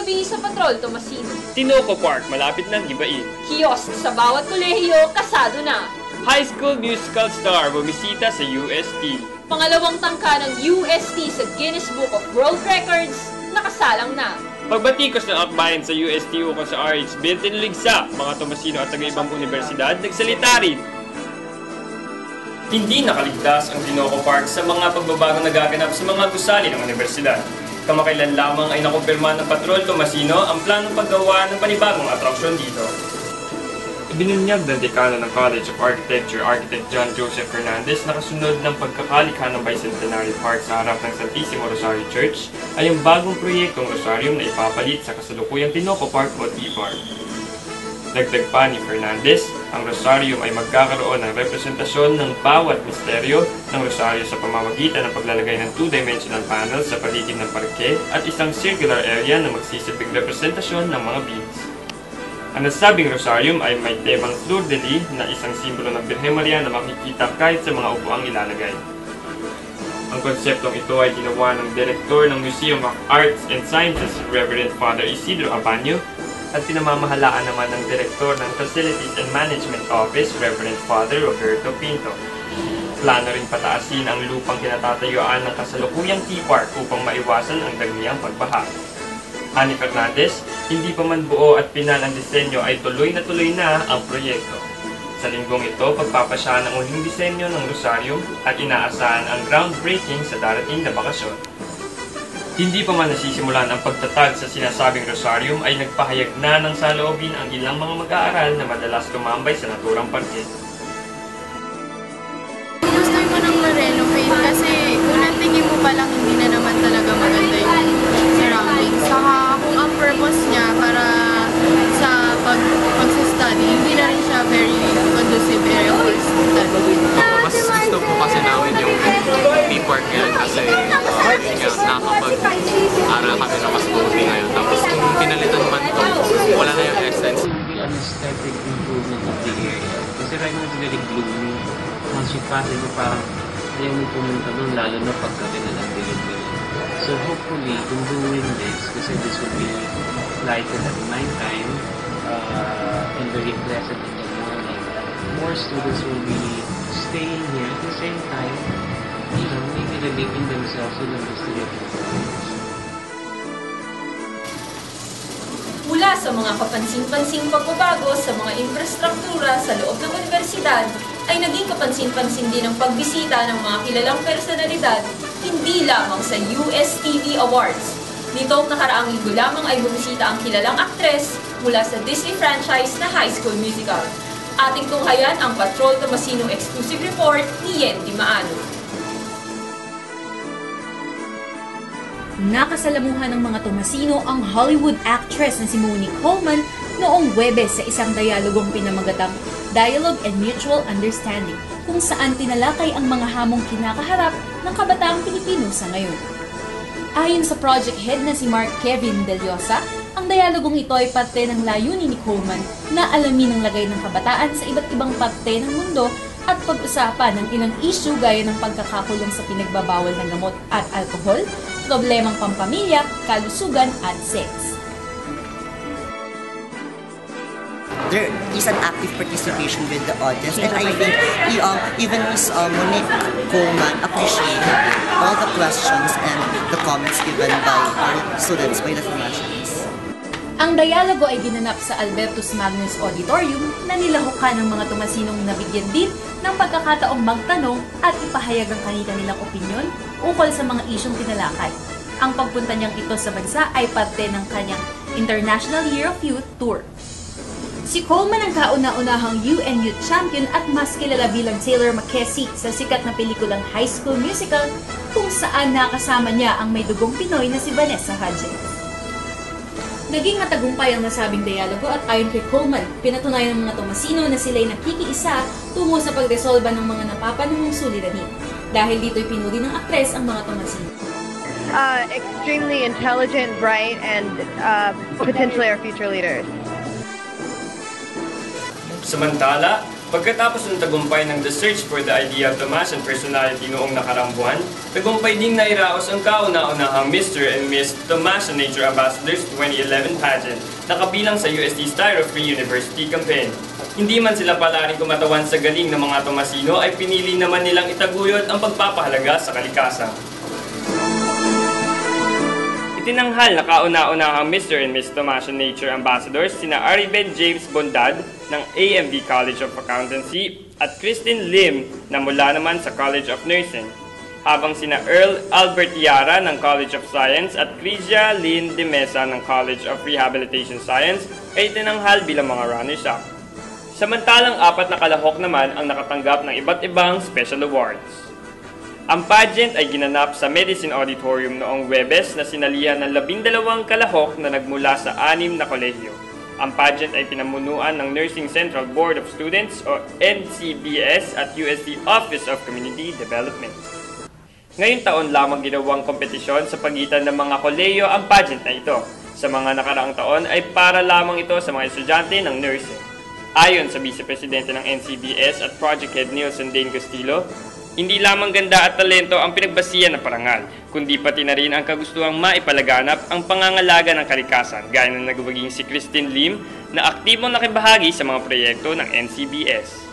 gabi sa Patrol Tomasino. Tinoco Park, malapit ng Ibain. Kiosk sa bawat kolehiyo, kasado na. High School Musical Star, bumisita sa UST. Pangalawang tangka ng UST sa Guinness Book of World Records, nakasalang na. Pagbatikos ng akbayan sa UST ukol sa RH 20 Ligsa, mga Tomasino at taga-ibang universidad nagsalita rin. Hindi nakaligtas ang Tinoco Park sa mga pagbabagong nagaganap sa mga gusali ng universidad. Kamakailan lamang ay nakumpirma ng Patrol Tomasino ang planong paggawa ng panibagong atraksyon dito. Ibinunyag ng dekano ng College of Architecture, Architect John Joseph Fernandez na kasunod ng pagkakalikha ng Bicentenary Park sa harap ng Santissimo Rosario Church ay ang bagong proyektong Rosarium na ipapalit sa kasalukuyang Tinoco Park o T-Park. Dagdag pa ni Fernandez, ang Rosarium ay magkakaroon ng representasyon ng bawat misteryo ng Rosario sa pamamagitan ng paglalagay ng two-dimensional panels sa paligid ng parke at isang circular area na magsisilbing representasyon ng mga beads. Ang nasabing Rosarium ay may temang fleur-de-lis na isang simbolo ng Birhen Maria na makikita kahit sa mga upuang ilalagay. Ang konseptong ito ay ginawa ng Direktor ng Museum of Arts and Sciences, Reverend Father Isidro Abanyo, at pinamamahalaan naman ng Direktor ng Facilities and Management Office, Reverend Father Roberto Pinto. Plano rin pataasin ang lupang kinatatayuan ng kasalukuyang T-Park upang maiwasan ang dagmiang pagbaha. Ani Fernandez, hindi pa man buo at pinal ang disenyo ay tuloy na ang proyekto. Sa linggong ito, pagpapasya ng uling disenyo ng Rosarium at inaasahan ang groundbreaking sa darating na bakasyon. Hindi pa man nasisimulan ang pagtatag sa sinasabing Rosarium ay nagpahayag na ng saloobin ang ilang mga mag-aaral na madalas tumambay sa naturang parke. Gusto mo nang ma-renovate kasi unang tingin mo palang hindi na naman talaga maganda yung surroundings. Saka kung ang purpose niya para sa pag-study, hindi na rin siya very conducive area for study. Mas gusto ko kasi namin yung T-Park ngayon kasi nakakapag-aral kami na mas buti ngayon. Tapos kung pinalitan man ito, wala na yung essence. It will be an aesthetic improvement of the area. Kasi right now it's very gloomy. Once you pass it, parang ayaw mo pumunta doon, lalo na paggabi na lang dilim-dilim. So hopefully, in doing this, kasi this will be lighted at nighttime and very pleasant in the morning, more students will be staying here at the same time, you know, maybe relating themselves to the history of the college. Mula sa mga kapansin-pansing pagbabago sa mga infrastruktura sa loob ng universidad, ay naging kapansin-pansin din ang pagbisita ng mga kilalang personalidad, hindi lamang sa USTV Awards. Nitong nakaraang linggo lamang ay bumisita ang kilalang aktres mula sa Disney franchise na High School Musical. Ating tunghayan ang Patrol Tomasino exclusive report ni Yendy Maano. Nakasalamuhan ng mga Tomasino ang Hollywood actress na si Monique Coleman noong Huwebes sa isang dialogong pinamagatang Dialogue and Mutual Understanding, kung saan tinalakay ang mga hamong kinakaharap ng kabataang Pilipino sa ngayon. Ayon sa project head na si Mark Kevin Deliosa, ang dialogong ito ay parte ng layunin ni Coleman na alamin ang lagay ng kabataan sa iba't ibang parte ng mundo at pag-usapan ng ilang issue gaya ng pagkakakulong sa pinagbabawal ng gamot at alkohol, problemang pampamilya, kalusugan at sex. There is an active participation with the audience, and I think even Ms. Monique Coleman appreciated all the questions and the comments given by our students, by the Tomasinos. Ang dialogo ay ginanap sa Albertus Magnus Auditorium na nilahukan ng mga Tomasinong nabigyan din ng pagkakataong magtanong at ipahayag ang kanilang opinyon ukol sa mga isyong tinalakay. Ang pagpunta niyang ito sa bansa ay parte ng kanyang International Year of Youth Tour. Si Coleman ang kauna-unahang UN Youth Champion at mas kilala bilang Taylor Mackenzie sa sikat na pelikulang High School Musical, kung saan nakasama niya ang may dugong Pinoy na si Vanessa Hudgens. Naging matagumpay ang nasabing dialogo at ayon kay Coleman, pinatunayan ng mga Tomasino na sila'y nakikiisa tungo sa pagresolba ng mga napapanahong suliranin. Dahil dito'y pinuri ng aktres ang mga Tomasino. Extremely intelligent, bright, and potentially our future leaders. Samantala, Pagkatapos ng tagumpay ng The Search for the Idea of Tomasian Personality noong nakaraang buwan, tagumpay ding nairaos ang kauna-unahang Mr. and Miss Tomasian Nature Ambassadors 2011 pageant na kabilang sa UST Styro Free University campaign. Hindi man sila palaring kumatawan sa galing ng mga Tomasino ay pinili naman nilang itaguyod ang pagpapahalaga sa kalikasan. Itinanghal na kauna-unahang Mr. and Miss Tomasian Nature Ambassadors sina Ariben James Bondad ng AMV College of Accountancy at Christine Lim na mula naman sa College of Nursing, habang sina Earl Albert Yara ng College of Science at Crisia Lynn de Mesa ng College of Rehabilitation Science ay itinanghal bilang mga runners-up. Samantalang 4 na kalahok naman ang nakatanggap ng iba't ibang special awards. Ang pageant ay ginanap sa Medicine Auditorium noong Huwebes na sinalihan ng 12 kalahok na nagmula sa 6 na kolehiyo. Ang pageant ay pinamunuan ng Nursing Central Board of Students o NCBS at UST Office of Community Development. Ngayong taon lamang ginawang kompetisyon sa pagitan ng mga kolehiyo ang pageant na ito. Sa mga nakaraang taon ay para lamang ito sa mga estudyante ng nursing. Ayon sa Vice Presidente ng NCBS at Project Head Nielsen Dane Castillo, hindi lamang ganda at talento ang pinagbasihan ng parangal, kundi pati na rin ang kagustuhang maipalaganap ang pangangalaga ng kalikasan, gaya ng nagwaging si Christine Lim na aktibong nakibahagi sa mga proyekto ng NCBS.